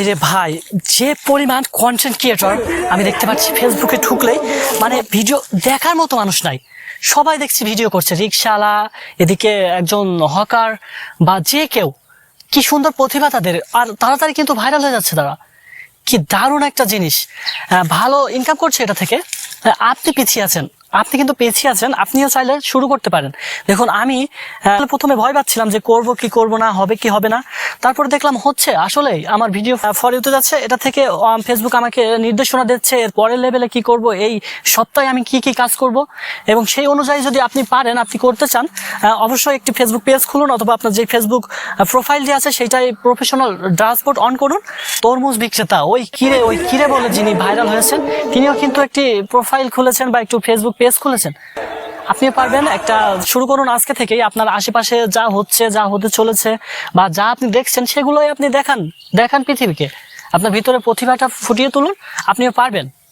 ভাইরে ভাই, যে পরিমাণ কন্টেন্ট ক্রিয়েটর আমি দেখতে পাচ্ছি ফেসবুকে ঢুকলেই, মানে ভিডিও দেখার মতো মানুষ নাই। সবাই দেখছি ভিডিও করছে, রিক্সাওয়ালা, এদিকে একজন হকার বা যে কেউ। কি সুন্দর প্রতিভা তাদের, আর তাড়াতাড়ি কিন্তু ভাইরাল হয়ে যাচ্ছে তারা। কি দারুণ একটা জিনিস, ভালো ইনকাম করছে এটা থেকে। আপনি পিছিয়ে আছেন, আপনি কিন্তু পিছিয়ে আছেন, আপনিও চাইলে শুরু করতে পারেন। দেখুন, আমি প্রথমে ভয় পাচ্ছিলাম যে করব কি করব না, হবে কি হবে না। তারপর দেখলাম হচ্ছে, আসলে আমার ভিডিও ফর ইউতে যাচ্ছে, এটা থেকে ফেসবুক আমাকে নির্দেশনা দিচ্ছে এর পরের লেভেলে কি করব, এই সপ্তাহে আমি কি কি কাজ করব। এবং সেই অনুযায়ী যদি আপনি পারেন, আপনি করতে চান, অবশ্যই একটি ফেসবুক পেজ খুলুন, অথবা আপনার যে ফেসবুক প্রোফাইল যে আছে সেটাই প্রফেশনাল ড্যাশবোর্ড অন করুন। তরমুজ বিক্রেতা ওই কিরে বলে যিনি ভাইরাল হয়েছেন, তিনিও কিন্তু একটি প্রোফাইল খুলেছেন বা একটু ফেসবুক পেজ খুলেছেন। আপনিও পারবেন, একটা শুরু করুন আজকে থেকেই। আপনার আশেপাশে যা হচ্ছে, যা হতে চলেছে, বা যা আপনি দেখছেন, সেগুলোই আপনি দেখান পৃথিবীকে। আপনার ভিতরে প্রতিভাটা ফুটিয়ে তুলুন, আপনিও পারবেন।